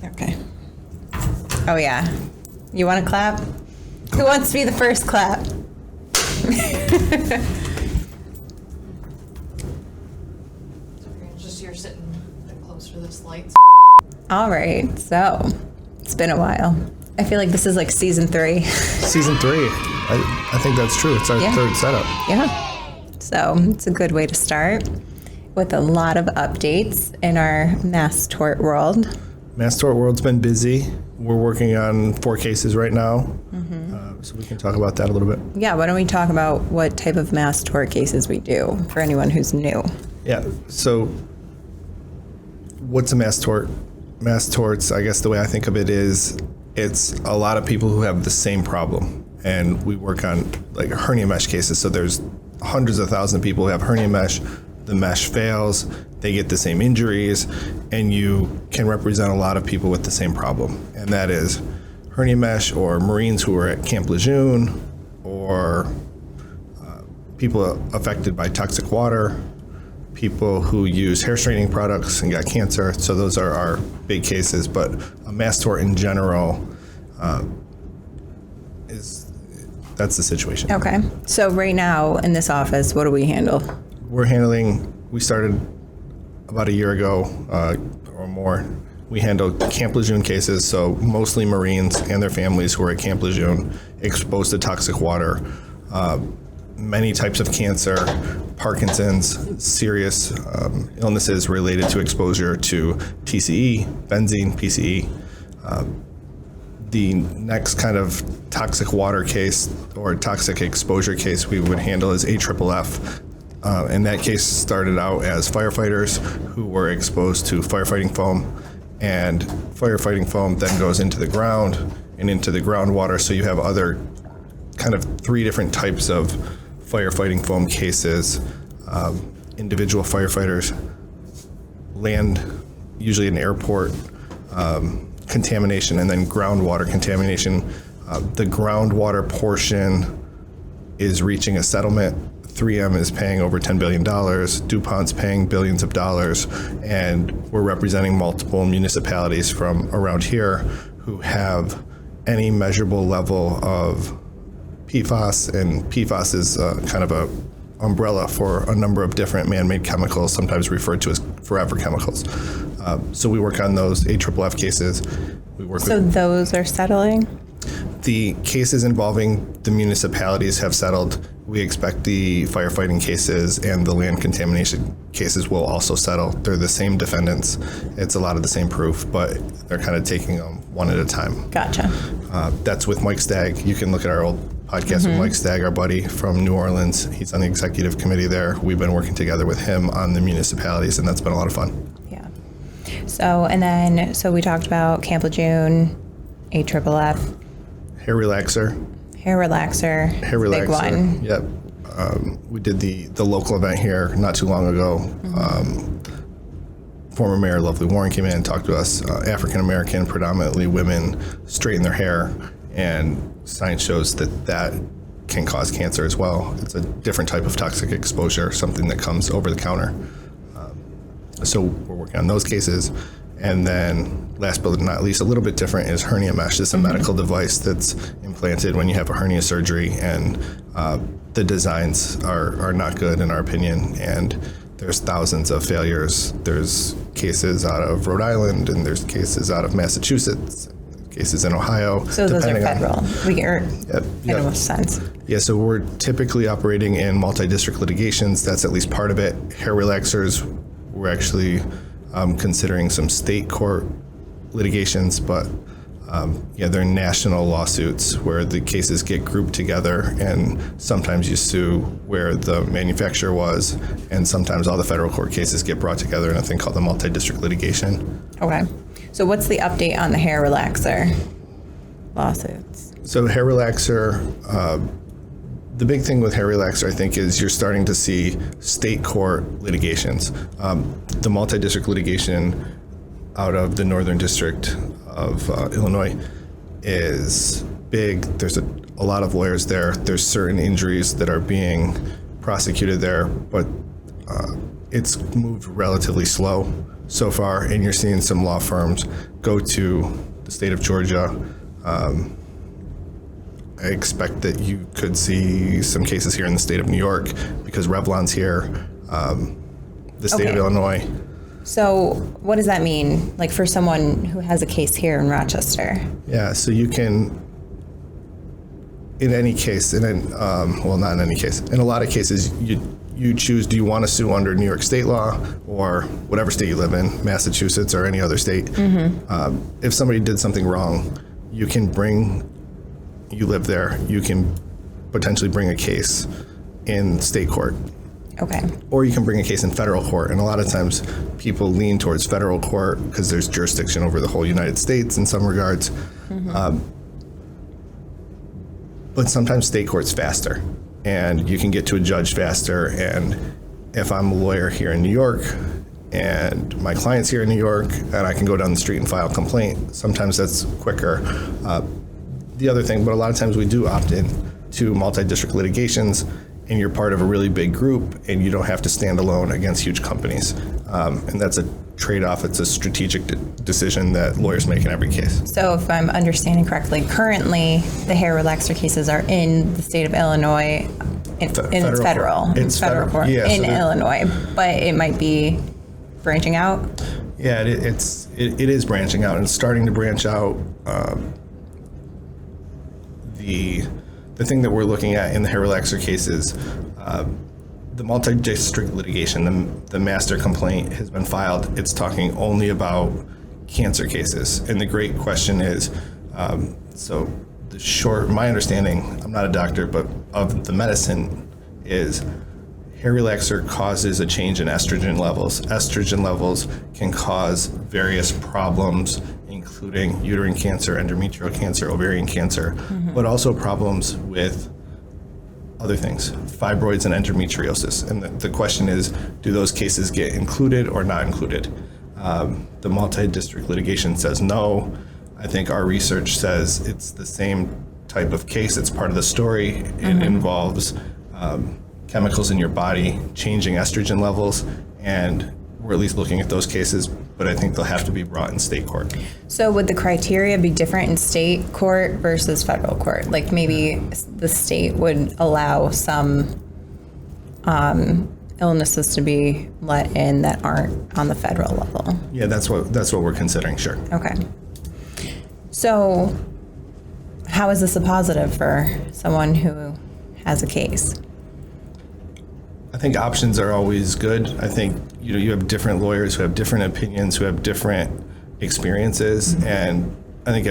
Okay. Oh, yeah. You want to clap? Who wants to be the first clap? Just you're sitting close to this light. All right. So it's been a while. I feel like this is like season 3. Season 3. I think that's true. It's our third setup. Yeah. So it's a good way to start with a lot of updates in our mass tort world. Mass tort world's been busy. We're working on 4 cases right now. So we can talk about that a little bit. Yeah, why don't we talk about what type of mass tort cases we do for anyone who's new? Yeah, so what's a mass tort? Mass torts, I guess the way I think of it is it's a lot of people who have the same problem. And we work on like hernia mesh cases. So there's hundreds of thousands of people who have hernia mesh. The mesh fails, they get the same injuries, and you can represent a lot of people with the same problem. And that is hernia mesh or Marines who are at Camp Lejeune or people affected by toxic water, people who use hair straightening products and got cancer. So those are our big cases, but a mass tort in general that's the situation. Okay. So right now in this office, what do we handle? We started about a year ago or more. We handle Camp Lejeune cases, so mostly Marines and their families who are at Camp Lejeune exposed to toxic water. Many types of cancer, Parkinson's, serious illnesses related to exposure to TCE, benzene, PCE. The next kind of toxic water case or toxic exposure case we would handle is AFFF. And that case started out as firefighters who were exposed to firefighting foam, and firefighting foam then goes into the ground and into the groundwater. So you have other kind of 3 different types of firefighting foam cases. Individual firefighters, land, usually an airport, contamination, and then groundwater contamination. The groundwater portion is reaching a settlement. 3M is paying over $10 billion, DuPont's paying billions of dollars, and we're representing multiple municipalities from around here who have any measurable level of PFAS, and PFAS is kind of a umbrella for a number of different man-made chemicals, sometimes referred to as forever chemicals. So we work on those AFFF cases. So those are settling? The cases involving the municipalities have settled. We expect the firefighting cases and the land contamination cases will also settle. They're the same defendants. It's a lot of the same proof, but they're kind of taking them one at a time. Gotcha. That's with Mike Stagg. You can look at our old podcast with Mike Stagg, our buddy from New Orleans. He's on the executive committee there. We've been working together with him on the municipalities, and that's been a lot of fun. Yeah. So we talked about Camp Lejeune, AFFF. Hair relaxer. Big one. Yep. We did the local event here not too long ago. Former Mayor Lovely Warren came in and talked to us. African American, predominantly women, straighten their hair, and science shows that can cause cancer as well. It's a different type of toxic exposure, something that comes over the counter. So we're working on those cases. And then last but not least, a little bit different is hernia mesh. It's a medical device that's implanted when you have a hernia surgery, and the designs are not good in our opinion, and there's thousands of failures. There's cases out of Rhode Island, and there's cases out of Massachusetts, cases in Ohio. So those are federal. Federal sense. Yeah, so we're typically operating in multi-district litigations. That's at least part of it. Hair relaxers, we're actually considering some state court litigations, but they're national lawsuits where the cases get grouped together, and sometimes you sue where the manufacturer was, and sometimes all the federal court cases get brought together in a thing called the multi-district litigation. Okay. So what's the update on the hair relaxer lawsuits? So hair relaxer, the big thing with hair relaxer, I think, is you're starting to see state court litigations. The multi-district litigation out of the Northern District of Illinois is big. There's a lot of lawyers there. There's certain injuries that are being prosecuted there, but it's moved relatively slow. so far, and you're seeing some law firms go to the state of Georgia. I expect that you could see some cases here in the state of New York because Revlon's here, the state of Illinois. So what does that mean, like for someone who has a case here in Rochester? Yeah, so you can, in any case, well, not in any case, in a lot of cases, you choose, do you want to sue under New York state law or whatever state you live in, Massachusetts or any other state. If somebody did something wrong, you live there, you can potentially bring a case in state court. Okay. Or you can bring a case in federal court. And a lot of times people lean towards federal court because there's jurisdiction over the whole United States in some regards. But sometimes state court's faster and you can get to a judge faster. And if I'm a lawyer here in New York and my client's here in New York and I can go down the street and file a complaint, sometimes that's quicker. The other thing, but a lot of times we do opt in to multi-district litigations and you're part of a really big group and you don't have to stand alone against huge companies. And that's a trade-off. It's a strategic decision that lawyers make in every case. So if I'm understanding correctly, currently the hair relaxer cases are in the state of Illinois, it's federal court in Illinois, but it might be branching out? Yeah, it is branching out and it's starting to branch out. The thing that we're looking at in the hair relaxer cases, the multi-district litigation, the master complaint has been filed. It's talking only about cancer cases. And the great question is, my understanding, I'm not a doctor, but of the medicine is hair relaxer causes a change in estrogen levels. Estrogen levels can cause various problems, including uterine cancer, endometrial cancer, ovarian cancer, but also problems with other things, fibroids and endometriosis. And the question is, do those cases get included or not included? The multi-district litigation says no. I think our research says it's the same type of case. It's part of the story. It involves chemicals in your body changing estrogen levels, and we're at least looking at those cases, but I think they'll have to be brought in state court. So would the criteria be different in state court versus federal court? Like maybe the state would allow some illnesses to be let in that aren't on the federal level? Yeah, that's what we're considering, sure. Okay. So how is this a positive for someone who has a case? I think options are always good. I think you have different lawyers who have different opinions, who have different experiences, and I think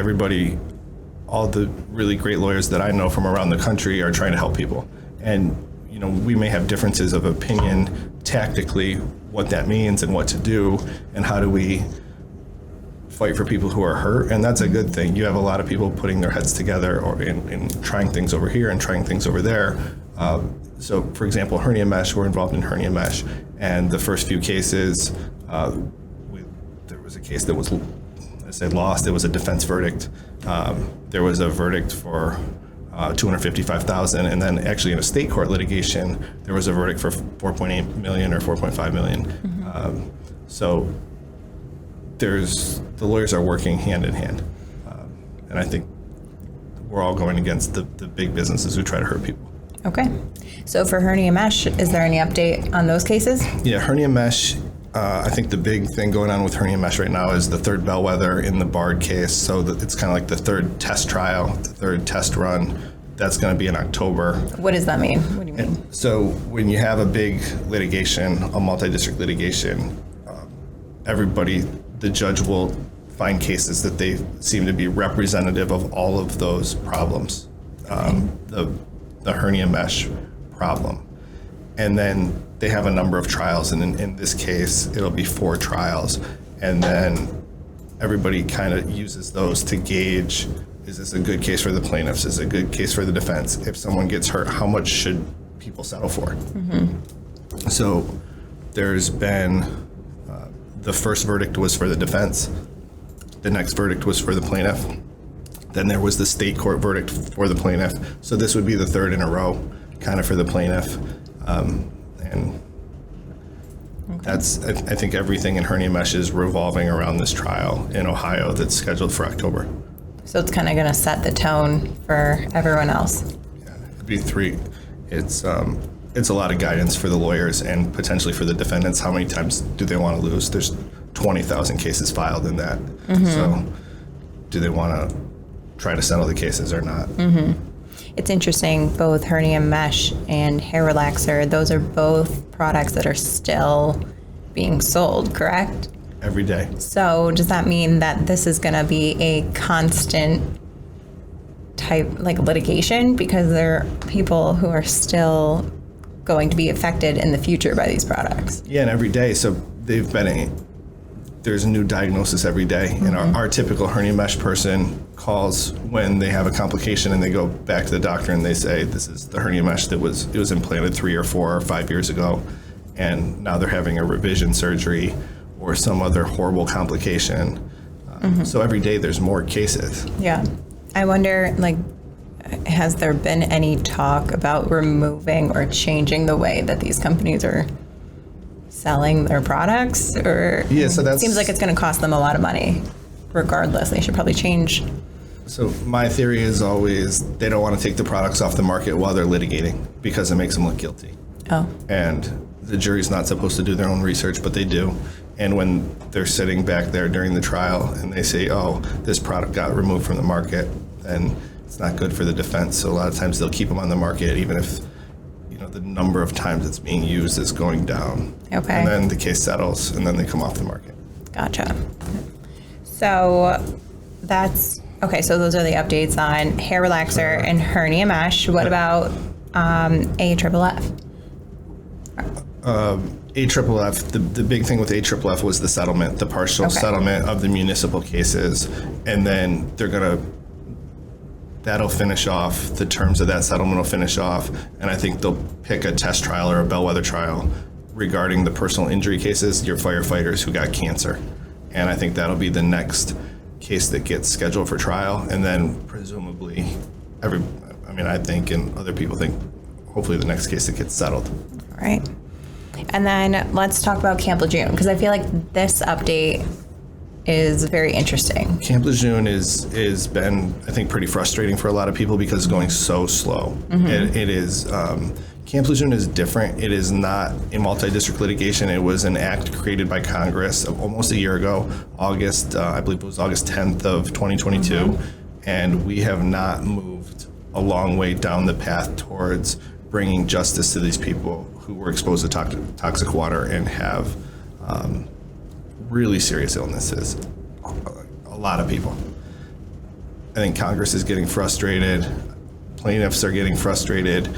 all the really great lawyers that I know from around the country are trying to help people. And we may have differences of opinion tactically, what that means and what to do, and how do we fight for people who are hurt, and that's a good thing. You have a lot of people putting their heads together or in trying things over here and trying things over there. So, for example, hernia mesh, we're involved in hernia mesh, and the first few cases, there was a case that was, I said lost. There was a defense verdict. There was a verdict for $255,000, and then actually in a state court litigation, there was a verdict for $4.8 million or $4.5 million. So the lawyers are working hand in hand, and I think we're all going against the big businesses who try to hurt people. Okay. So for hernia mesh, is there any update on those cases? Yeah, hernia mesh, I think the big thing going on with hernia mesh right now is the third bellwether in the Bard case. So it's kind of like the third test trial, the third test run. That's going to be in October. What does that mean? What do you mean? So when you have a big litigation, a multi-district litigation, the judge will find cases that they seem to be representative of all of those problems. The hernia mesh problem. And then they have a number of trials, and in this case, it'll be 4 trials. And then everybody kind of uses those to gauge, is this a good case for the plaintiffs? Is it a good case for the defense? If someone gets hurt, how much should people settle for? So there's been, the first verdict was for the defense. The next verdict was for the plaintiff. Then there was the state court verdict for the plaintiff. So this would be the third in a row, kind of for the plaintiff. That's, I think everything in hernia mesh is revolving around this trial in Ohio that's scheduled for October. So it's kind of going to set the tone for everyone else. Yeah, it'd be 3. It's a lot of guidance for the lawyers and potentially for the defendants. How many times do they want to lose? There's 20,000 cases filed in that. So do they want to try to settle the cases or not? It's interesting, both hernia mesh and hair relaxer, those are both products that are still being sold, correct? Every day. So does that mean that this is going to be a constant type, like litigation? Because there are people who are still going to be affected in the future by these products. Yeah, and every day. So there's a new diagnosis every day. And our typical hernia mesh person calls when they have a complication and they go back to the doctor and they say, this is the hernia mesh it was implanted 3 or 4 or 5 years ago. And now they're having a revision surgery or some other horrible complication. So every day there's more cases. Yeah. I wonder, like, has there been any talk about removing or changing the way that these companies are selling their products? Or yeah, so that seems like it's going to cost them a lot of money. Regardless, they should probably change. So my theory is always they don't want to take the products off the market while they're litigating because it makes them look guilty. Oh. And the jury's not supposed to do their own research, but they do. And when they're sitting back there during the trial and they say, oh, this product got removed from the market, then it's not good for the defense. So a lot of times they'll keep them on the market even if the number of times it's being used is going down. Okay. And then the case settles and then they come off the market. Gotcha. So that's okay. So those are the updates on hair relaxer and hernia mesh. What about AFFF? AFFF, the big thing with AFFF was the settlement, the partial settlement of the municipal cases. And then that'll finish off, the terms of that settlement will finish off. And I think they'll pick a test trial or a bellwether trial regarding the personal injury cases, your firefighters who got cancer. And I think that'll be the next case that gets scheduled for trial. And then presumably, I think, and other people think, hopefully the next case that gets settled. All right. And then let's talk about Camp Lejeune, because I feel like this update is very interesting. Camp Lejeune is been, I think, pretty frustrating for a lot of people because it's going so slow. It is, Camp Lejeune is different. It is not a multi-district litigation. It was an act created by Congress almost a year ago, August, I believe it was August 10th of 2022. And we have not moved a long way down the path towards bringing justice to these people who were exposed to toxic water and have really serious illnesses. A lot of people. I think Congress is getting frustrated. Plaintiffs are getting frustrated.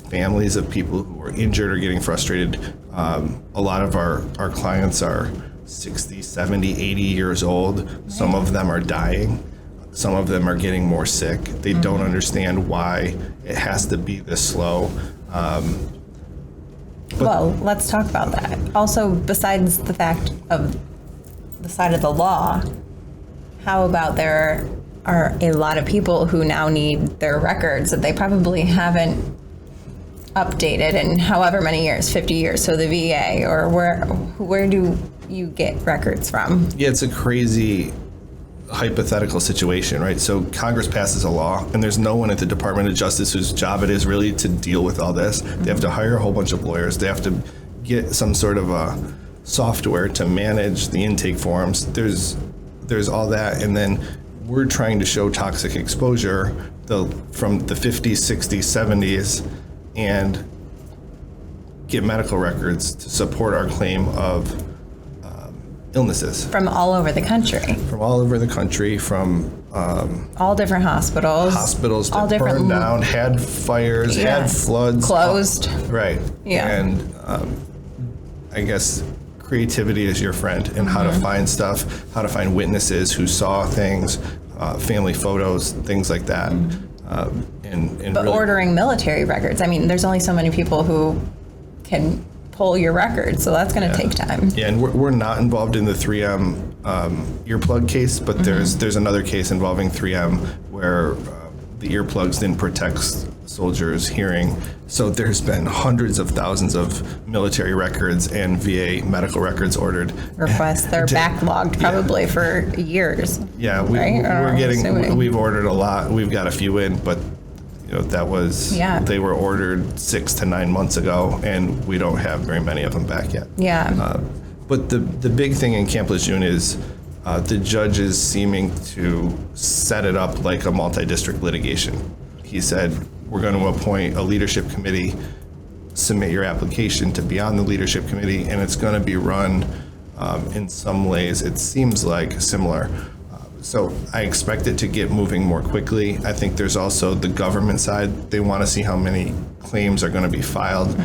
Families of people who are injured are getting frustrated. A lot of our clients are 60, 70, 80 years old. Some of them are dying. Some of them are getting more sick. They don't understand why it has to be this slow. Well, let's talk about that. Also, besides the fact of the side of the law, how about there are a lot of people who now need their records that they probably haven't updated in however many years, 50 years, so the VA, or where do you get records from? Yeah, it's a crazy hypothetical situation, right? So Congress passes a law and there's no one at the Department of Justice whose job it is really to deal with all this. They have to hire a whole bunch of lawyers. They have to get some sort of a software to manage the intake forms. There's all that, and then we're trying to show toxic exposure from the 50s, 60s, 70s and get medical records to support our claim of illnesses. From all over the country. From all over the country, from all different hospitals. Hospitals that burned down, had fires, had floods. Closed. Right. Yeah. And I guess creativity is your friend in how to find stuff, how to find witnesses who saw things, family photos, things like that. But really ordering military records, I mean, there's only so many people who can pull your records, so that's going to take time. Yeah, and we're not involved in the 3M earplug case, but there's another case involving 3M where the earplugs didn't protect soldiers' hearing. So there's been hundreds of thousands of military records and VA medical records ordered. Requests. They're backlogged probably for years. Yeah, right? we've ordered a lot. We've got a few in, but that was, they were ordered 6 to 9 months ago, and we don't have very many of them back yet. Yeah. But the big thing in Camp Lejeune is the judge is seeming to set it up like a multi-district litigation. He said, we're going to appoint a leadership committee, submit your application to be on the leadership committee, and it's going to be run in some ways, it seems like, similar. So I expect it to get moving more quickly. I think there's also the government side. They want to see how many claims are going to be filed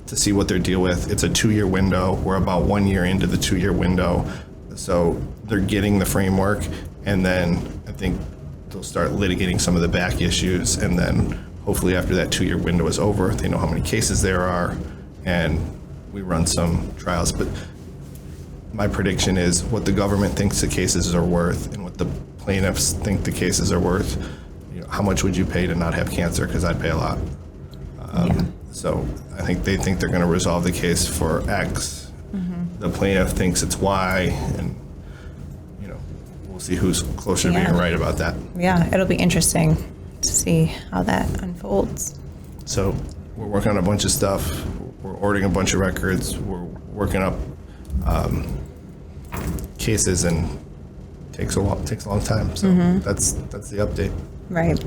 to see what their deal with. It's a 2-year window. We're about 1 year into the 2-year window. So they're getting the framework, and then I think they'll start litigating some of the back issues, and then hopefully after that 2-year window is over, they know how many cases there are, and we run some trials. But my prediction is what the government thinks the cases are worth and what the plaintiffs think the cases are worth. How much would you pay to not have cancer? Because I'd pay a lot. So I think they think they're going to resolve the case for X. The plaintiff thinks it's Y, and we'll see who's closer to being right about that. Yeah, it'll be interesting to see how that unfolds. So we're working on a bunch of stuff. We're ordering a bunch of records. We're working up cases, and takes a long time. So that's the update. Right.